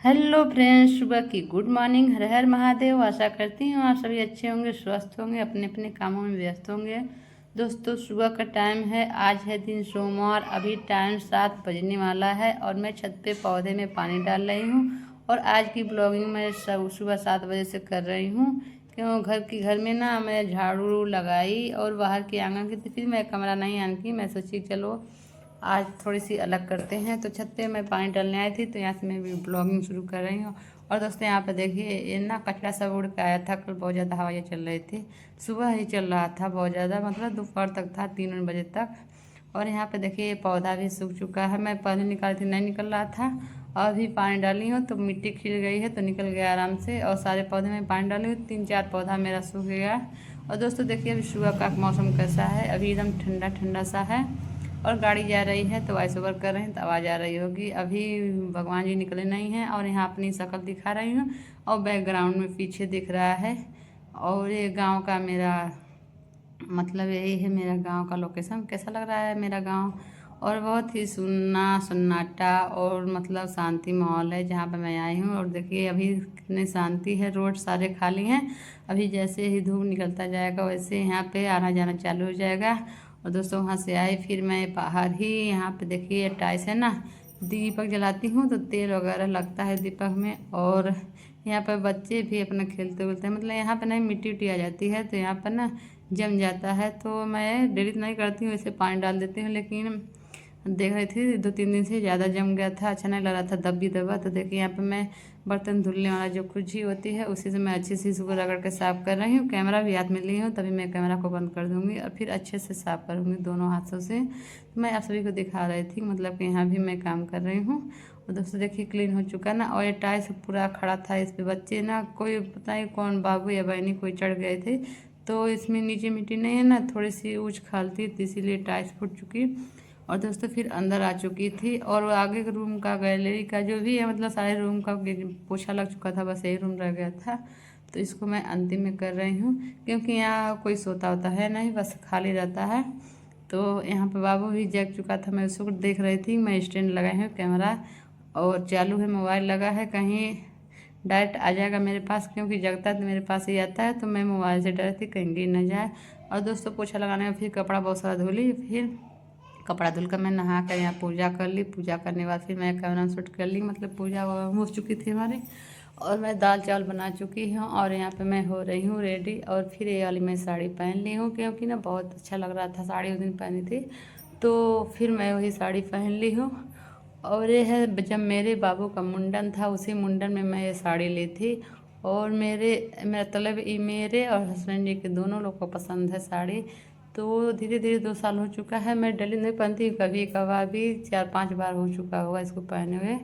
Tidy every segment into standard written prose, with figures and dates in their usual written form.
Hello friends, सुबह की good morning. हर हर महादेव। आशा करती हूँ आप सभी अच्छे होंगे, स्वस्थ होंगे, अपने अपने कामों में व्यस्त होंगे। दोस्तों, सुबह का टाइम है। आज है दिन सोमवार। अभी टाइम 7 बजने वाला है और मैं छत पे पौधे में पानी डाल रही हूँ। और आज की ब्लॉगिंग मैं सब सुबह 7 बजे से कर रही हूँ, क्यों घर में ना मैं झाड़ू लगाई और बाहर के आंगन की, तो फिर मैं कमरा नहीं आन की। मैं सोची चलो आज थोड़ी सी अलग करते हैं, तो छत पे मैं पानी डालने आई थी, तो यहाँ से मैं भी ब्लॉगिंग शुरू कर रही हूँ। और दोस्तों, यहाँ पे देखिए, ये ना कचरा सब उड़ के आया था। कल बहुत ज़्यादा हवाएं चल रही थी, सुबह ही चल रहा था बहुत ज़्यादा, मतलब दोपहर तक था, 3 बजे तक। और यहाँ पे देखिए, ये पौधा भी सूख चुका है। मैं पहले निकाली थी, नहीं निकल रहा था। अभी पानी डाली हूँ तो मिट्टी खिल गई है, तो निकल गया आराम से। और सारे पौधे में पानी डाली हूँ, 3-4 पौधा मेरा सूख गया। और दोस्तों देखिए, अभी सुबह का मौसम कैसा है। अभी एकदम ठंडा ठंडा सा है और गाड़ी जा रही है, तो वॉइस ओवर कर रहे हैं तो आवाज़ आ रही होगी। अभी भगवान जी निकले नहीं हैं और यहाँ अपनी शक्ल दिखा रही हूँ। और बैकग्राउंड में पीछे दिख रहा है। और ये गांव का मेरा, मतलब यही है मेरा गांव का लोकेशन। कैसा लग रहा है मेरा गांव। और बहुत ही सुनना सन्नाटा और मतलब शांति माहौल है जहाँ पर मैं आई हूँ। और देखिए, अभी कितनी शांति है, रोड सारे खाली हैं। अभी जैसे ही धूप निकलता जाएगा वैसे यहाँ पे आना जाना चालू हो जाएगा। और दोस्तों, वहाँ से आई फिर मैं बाहर ही, यहाँ पे देखिए टाइल्स है ना, दीपक जलाती हूँ तो तेल वगैरह लगता है दीपक में। और यहाँ पर बच्चे भी अपना खेलते उलते हैं, मतलब यहाँ पर नहीं, मिट्टी उट्टी आ जाती है तो यहाँ पर ना जम जाता है। तो मैं डेली तो नहीं करती हूँ, इसे पानी डाल देती हूँ, लेकिन देख रही थी 2-3 दिन से ज़्यादा जम गया था, अच्छा नहीं लग रहा था, दबी दबा। तो देखिए, यहाँ पे मैं बर्तन धुलने वाला जो कुर्सी होती है उसी से मैं अच्छे से इसको रगड़ के साफ़ कर रही हूँ। कैमरा भी हाथ में ली हूँ, तभी मैं कैमरा को बंद कर दूँगी और फिर अच्छे से साफ़ करूँगी दोनों हाथों से। तो मैं आप सभी को दिखा रही थी, मतलब कि यहाँ भी मैं काम कर रही हूँ। और दोस्तों देखिए, क्लीन हो चुका ना। और ये टाइल्स पूरा खड़ा था, इस पर बच्चे ना, कोई पता नहीं कौन बाबू या बहनी कोई चढ़ गए थे, तो इसमें नीचे मिट्टी नहीं है ना, थोड़ी सी ऊंच खाल थी, तो इसीलिए टाइल्स फूट चुकी। और दोस्तों, फिर अंदर आ चुकी थी। और आगे के रूम का, गैलरी का जो भी है, मतलब सारे रूम का पोछा लग चुका था, बस यही रूम रह गया था। तो इसको मैं अंतिम में कर रही हूँ, क्योंकि यहाँ कोई सोता होता है नहीं, बस खाली रहता है। तो यहाँ पे बाबू भी जग चुका था, मैं उसको देख रही थी। मैं स्टैंड लगाई हूँ, कैमरा और चालू है, मोबाइल लगा है, कहीं डायरेक्ट आ जाएगा मेरे पास, क्योंकि जगता है तो मेरे पास ही आता है, तो मैं मोबाइल से डरती कहीं गिर न जाए। और दोस्तों, पोछा लगाने में फिर कपड़ा बहुत सारा धुली, फिर कपड़ा धुल कर मैं नहा कर यहाँ पूजा कर ली। पूजा करने के बाद फिर मैं कैमरा शूट कर ली, मतलब पूजा हो चुकी थी हमारी। और मैं दाल चावल बना चुकी हूँ और यहाँ पे मैं हो रही हूँ रेडी। और फिर ये वाली मैं साड़ी पहन ली हूँ, क्योंकि ना बहुत अच्छा लग रहा था, साड़ी उस दिन पहनी थी, तो फिर मैं वही साड़ी पहन ली हूँ। और ये है, जब मेरे बाबू का मुंडन था, उसी मुंडन में मैं ये साड़ी ली थी। और मेरा मतलब ये मेरे और हस्बैंड जी के दोनों लोग को पसंद है साड़ी। तो धीरे धीरे 2 साल हो चुका है, मैं डेली नहीं पहनती, कभी कभार भी 4-5 बार हो चुका होगा इसको पहने हुए।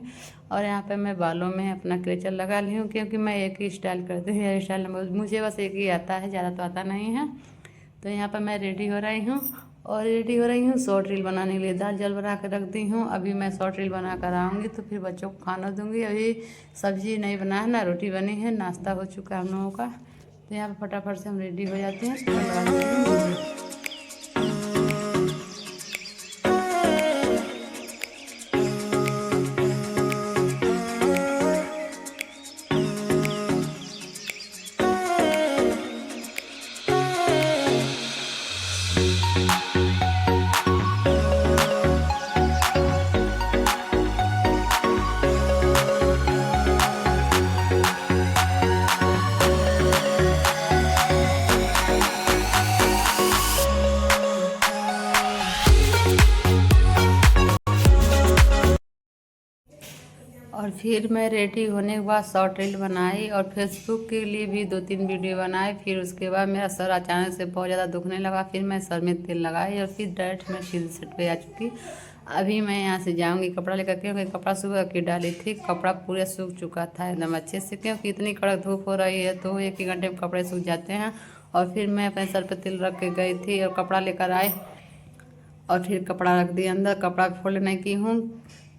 और यहाँ पे मैं बालों में अपना क्लेचर लगा ली हूँ, क्योंकि मैं एक ही स्टाइल करती हूँ, हेयर स्टाइल मुझे बस एक ही आता है, ज़्यादा तो आता नहीं है। तो यहाँ पर मैं रेडी हो रही हूँ। और रेडी हो रही हूँ शॉर्ट रील बनाने के लिए, दाल जल बना कर रख दी हूँ। अभी मैं शॉर्ट रील बना कर आऊँगी तो फिर बच्चों को खाना दूँगी। अभी सब्जी नहीं बना है ना, रोटी बनी है, नाश्ता हो चुका है हम लोगों का। तो यहाँ पर फटाफट से हम रेडी हो जाते हैं, तो लगा देती हूँ। और फिर मैं रेडी होने के बाद शॉर्ट रील बनाई और फेसबुक के लिए भी 2-3 वीडियो बनाए। फिर उसके बाद मेरा सर अचानक से बहुत ज़्यादा दुखने लगा, फिर मैं सर में तेल लगाई और फिर डायरेक्ट मैं सीधे सेट पे आ चुकी। अभी मैं यहाँ से जाऊँगी कपड़ा लेकर, क्योंकि कपड़ा सुबह की डाली थी, कपड़ा पूरा सूख चुका था एकदम अच्छे से, क्योंकि इतनी कड़क धूप हो रही है तो 1 ही घंटे में कपड़े सूख जाते हैं। और फिर मैं अपने सर पर तेल रख के गई थी और कपड़ा लेकर आई। और फिर कपड़ा रख दिया अंदर, कपड़ा फोल्ड नहीं की हूँ,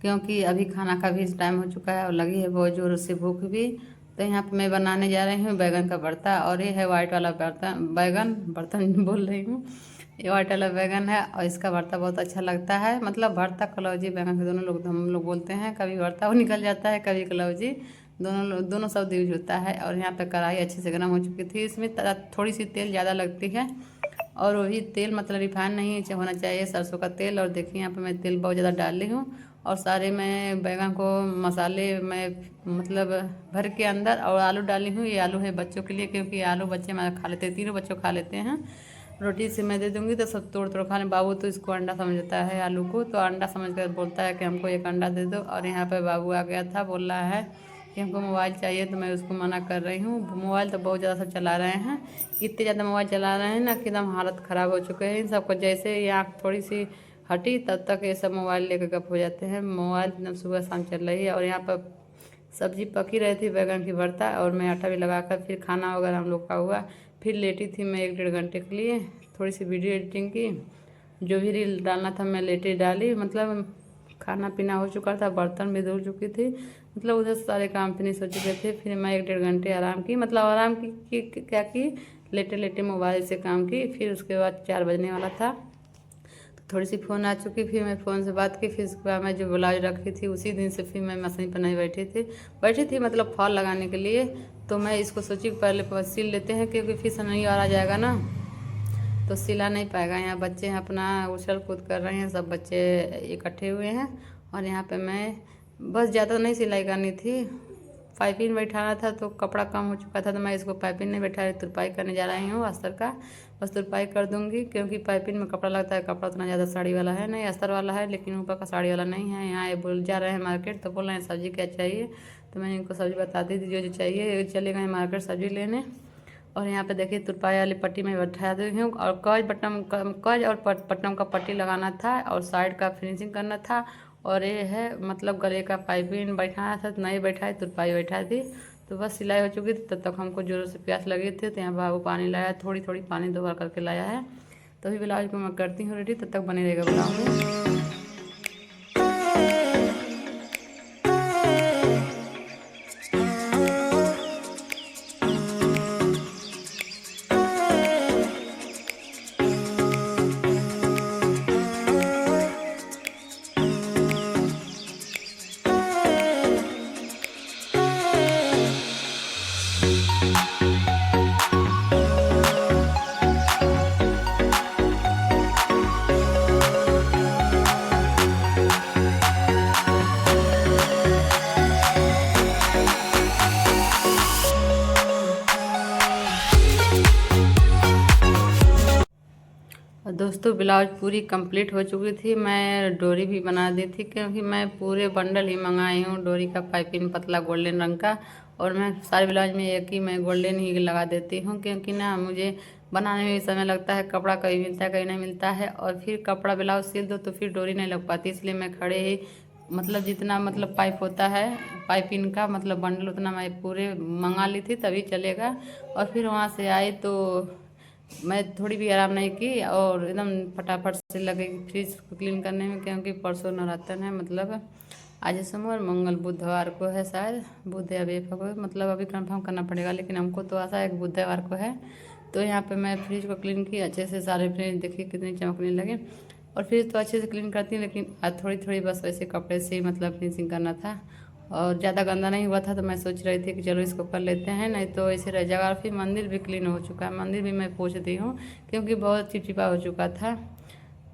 क्योंकि अभी खाना का भी टाइम हो चुका है और लगी है बहुत ज़ोर से भूख भी। तो यहाँ पे मैं बनाने जा रही हूँ बैगन का भरता। और ये है वाइट वाला बर्तन, बैगन बर्तन बोल रही हूँ। ये वाइट वाला बैगन है और इसका भरता बहुत अच्छा लगता है। मतलब भरता कलौजी बैगन के दोनों लोग हम लोग बोलते हैं। कभी भरता वो निकल जाता है, कभी कलौजी, दोनों शब्द यूज होता है। और यहाँ पे कढ़ाई अच्छे से गर्म हो चुकी थी। इसमें थोड़ी सी तेल ज़्यादा लगती है और वही तेल मतलब रिफाइन नहीं होना चाहिए, सरसों का तेल। और देखिए यहाँ पे मैं तेल बहुत ज़्यादा डाल रही हूँ और सारे मैं बैगन को मसाले मैं मतलब भर के अंदर और आलू डाली हूँ। ये आलू है बच्चों के लिए, क्योंकि आलू बच्चे हमारे खा लेते हैं, तीनों बच्चों खा लेते हैं। रोटी से मैं दे दूँगी तो सब तोड़ तोड़ खाने। बाबू तो इसको अंडा समझता है, आलू को तो अंडा समझ कर बोलता है कि हमको एक अंडा दे दो। और यहाँ पे बाबू आ गया था, बोल रहा है कि हमको मोबाइल चाहिए, तो मैं उसको मना कर रही हूँ। मोबाइल तो बहुत ज़्यादा सब चला रहे हैं, इतने ज़्यादा मोबाइल चला रहे हैं ना कि एकदम हालत ख़राब हो चुके हैं इन सबको। जैसे ये आँख थोड़ी सी हटी तब तक ये सब मोबाइल लेकर गप हो जाते हैं। मोबाइल एकदम सुबह शाम चल रही है। और यहाँ पर सब्जी पकी रही थी बैगन की भरता, और मैं आटा भी लगाकर फिर खाना वगैरह हम लोग का हुआ। फिर लेटी थी मैं 1-1.5 घंटे के लिए, थोड़ी सी वीडियो एडिटिंग की। जो भी रील डालना था मैं लेटे डाली। मतलब खाना पीना हो चुका था, बर्तन भी धुल चुकी थी, मतलब उधर सारे काम फिनिश हो चुके थे। फिर मैं 1-1.5 घंटे आराम की, मतलब आराम की क्या की, लेटे लेटे मोबाइल से काम की। फिर उसके बाद 4 बजने वाला था, थोड़ी सी फ़ोन आ चुकी। फिर मैं फ़ोन से बात की। फिर उसके बाद मैं जो ब्लाउज रखी थी उसी दिन से फिर मैं मशीन पर नहीं बैठी थी मतलब फॉल लगाने के लिए। तो मैं इसको सोची पहले सिल लेते हैं, क्योंकि फिर समय और आ जाएगा ना तो सिला नहीं पाएगा। यहाँ बच्चे हैं अपना उछल कूद कर रहे हैं, सब बच्चे इकट्ठे हुए हैं। और यहाँ पे मैं बस ज़्यादा नहीं सिलाई करनी थी, पाइपिंग बैठाना था तो कपड़ा कम हो चुका था, तो मैं इसको पाइपिंग नहीं बैठा रही, तुरपाई करने जा रही हूँ अस्तर का। बस तुरपाई कर दूँगी, क्योंकि पाइपिंग में कपड़ा लगता है। कपड़ा उतना ज़्यादा साड़ी वाला है नहीं, अस्तर वाला है, लेकिन ऊपर का साड़ी वाला नहीं है। यहाँ ये बोल जा रहे हैं मार्केट, तो बोल रहे हैं सब्ज़ी क्या चाहिए, तो मैंने इनको सब्ज़ी बता दी थी जो चाहिए। चले गए मार्केट सब्ज़ी लेने। और यहाँ पे देखिए तुरपाई वाली पट्टी में बैठा दी हूँ, और कज और बटन का पट्टी लगाना था, और साइड का फिनिशिंग करना था। और ये है मतलब गले का पाइपिंग बैठाना था, तो नहीं बैठाई, तुरपाई बैठा दी। तो बस सिलाई हो चुकी थी, तब तक हमको जोरों से प्यास लगी थी। तो यहाँ बाबू पानी लाया, थोड़ी थोड़ी पानी 2 बार करके लाया है। तभी ब्लाउज को मैं करती हूँ रेडी, तब तक बने रहेगा ब्लाउज में। और दोस्तों ब्लाउज पूरी कंप्लीट हो चुकी थी। मैं डोरी भी बना दी थी, क्योंकि मैं पूरे बंडल ही मंगाई हूँ डोरी का, पाइपिंग पतला गोल्डन रंग का। और मैं सारे ब्लाउज में एक ही मैं गोल्डन ही लगा देती हूँ, क्योंकि ना मुझे बनाने में भी समय लगता है। कपड़ा कभी मिलता है कहीं नहीं मिलता है, और फिर कपड़ा ब्लाउज सिल दो तो फिर डोरी नहीं लग पाती। इसलिए मैं खड़े ही मतलब जितना मतलब पाइप होता है पाइपिंग का मतलब बंडल, उतना मैं पूरे मंगा ली थी, तभी चलेगा। और फिर वहाँ से आई तो मैं थोड़ी भी आराम नहीं की, और एकदम फटाफट से लगे फ्रिज को क्लीन करने में, क्योंकि परसों नवरात्र है। मतलब आज सोमवार, मंगल बुधवार को है शायद, बुध या बेफक मतलब अभी कंफर्म करना पड़ेगा, लेकिन हमको तो आशा है कि बुधवार को है। तो यहाँ पे मैं फ्रिज को क्लीन की अच्छे से, सारे फ्रिज देखिए कितनी चमकने लगे। और फ्रिज तो अच्छे से क्लीन करती हूँ, लेकिन आज थोड़ी थोड़ी बस वैसे कपड़े से मतलब फिनिशिंग करना था, और ज़्यादा गंदा नहीं हुआ था। तो मैं सोच रही थी कि चलो इसको कर लेते हैं, नहीं तो ऐसे रह जाएगा। और फिर मंदिर भी क्लीन हो चुका है, मंदिर भी मैं पोंछ दी हूँ, क्योंकि बहुत चिपचिपा हो चुका था।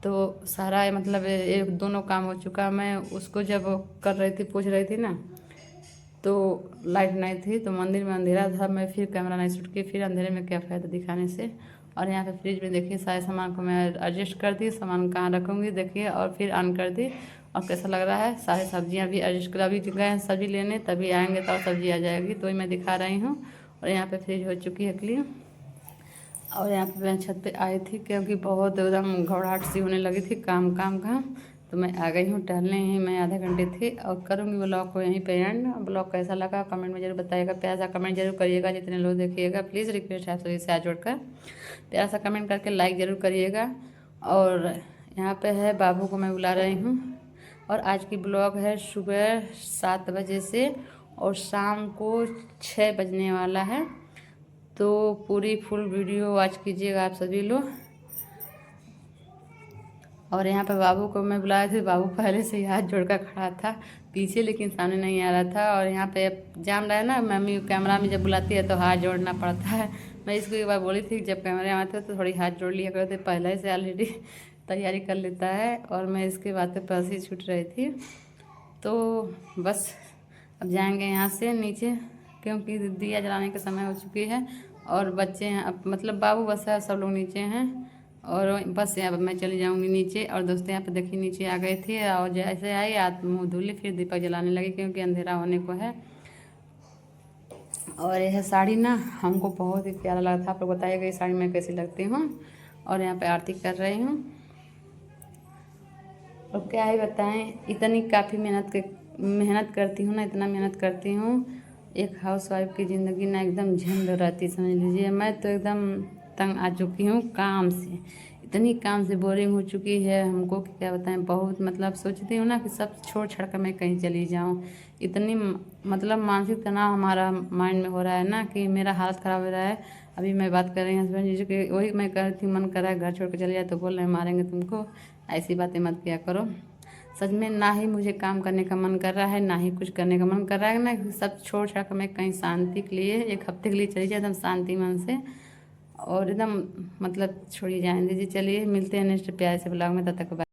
तो सारा मतलब एक दोनों काम हो चुका। मैं उसको जब कर रही थी, पोंछ रही थी ना, तो लाइट नहीं थी, तो मंदिर में अंधेरा था। मैं फिर कैमरा नहीं शूट की, फिर अंधेरे में क्या फ़ायदा दिखाने से। और यहाँ पे फ्रिज में देखिए सारे सामान को मैं एडजस्ट कर दी, सामान कहाँ रखूँगी देखिए। और फिर ऑन कर दी, और कैसा लग रहा है। सारी सब्जियाँ भी एडजस्ट कर, अभी गए हैं सब्जी लेने, तभी आएंगे तो सब्जी आ जाएगी, तो मैं दिखा रही हूँ। और यहाँ पे फ्रिज हो चुकी है क्लीन। और यहाँ पे मैं छत पे आई थी, क्योंकि बहुत एकदम घबराहट सी होने लगी थी, काम काम काम। तो मैं आ गई हूँ टहलने ही, मैं आधे घंटे थी। और करूँगी ब्लॉग को यहीं पे एंड। ब्लॉग कैसा लगा कमेंट में जरूर बताइएगा, प्यारा सा कमेंट जरूर करिएगा, जितने लोग देखिएगा प्लीज़ रिक्वेस्ट है सभी से हाथ जोड़कर प्यारा सा कमेंट करके लाइक ज़रूर करिएगा। और यहाँ पे है बाबू को मैं बुला रही हूँ। और आज की ब्लॉग है सुबह 7 बजे से, और शाम को 6 बजने वाला है। तो पूरी फुल वीडियो वॉच कीजिएगा आप सभी लोग। और यहाँ पे बाबू को मैं बुलाया था, बाबू पहले से ही हाथ जोड़कर खड़ा था पीछे, लेकिन सामने नहीं आ रहा था। और यहाँ पे जाम रहा है ना, मम्मी कैमरा में जब बुलाती है तो हाथ जोड़ना पड़ता है। मैं इसको एक बार बोली थी जब कैमरे में आते तो थोड़ी हाथ जोड़ लिया करते, पहले से ऑलरेडी तैयारी कर लेता है। और मैं इसके बाद पे पास ही छूट रही थी, तो बस अब जाएंगे यहाँ से नीचे, क्योंकि दिया जलाने का समय हो चुकी है। और बच्चे हैं अब, मतलब बाबू बस है, सब लोग नीचे हैं। और बस यहाँ पर मैं चली जाऊँगी नीचे। और दोस्तों यहाँ पर देखिए नीचे आ गए थे, और जैसे आई हाथ मुँह धो ली, फिर दीपक जलाने लगी क्योंकि अंधेरा होने को है। और यह साड़ी ना हमको बहुत ही प्यारा लगा था, आप लोग बताइएगा ये साड़ी मैं कैसी लगती हूँ। और यहाँ पे आरती कर रही हूँ। और क्या ही बताएं, इतनी काफ़ी मेहनत करती हूँ ना, इतना मेहनत करती हूँ। एक हाउसवाइफ की ज़िंदगी ना एकदम झंड रहती, समझ लीजिए। मैं तो एकदम तंग आ चुकी हूँ काम से, इतनी काम से बोरिंग हो चुकी है हमको कि क्या बताएं। बहुत मतलब सोचती हूँ ना कि सब छोड़ छाड़ कर मैं कहीं चली जाऊँ। इतनी मतलब मानसिक तनाव हमारा माइंड में हो रहा है ना कि मेरा हालत ख़राब हो रहा है। अभी मैं बात कर रही हूँ हस्बैंड जी की, वही मैं कह रही थी मन कर रहा है घर छोड़ कर चले जाए, तो बोल रहे हैं मारेंगे तुमको, ऐसी बातें मत किया करो। सच में ना ही मुझे काम करने का मन कर रहा है, ना ही कुछ करने का मन कर रहा है ना, सब छोड़ छाड़ कर मैं कहीं शांति के लिए एक हफ्ते के लिए चली जाए एकदम शांति मन से। और एकदम मतलब छोड़िए जाने दीजिए। चलिए मिलते हैं नेक्स्ट प्यारे से ब्लॉग में, तब तक बाय।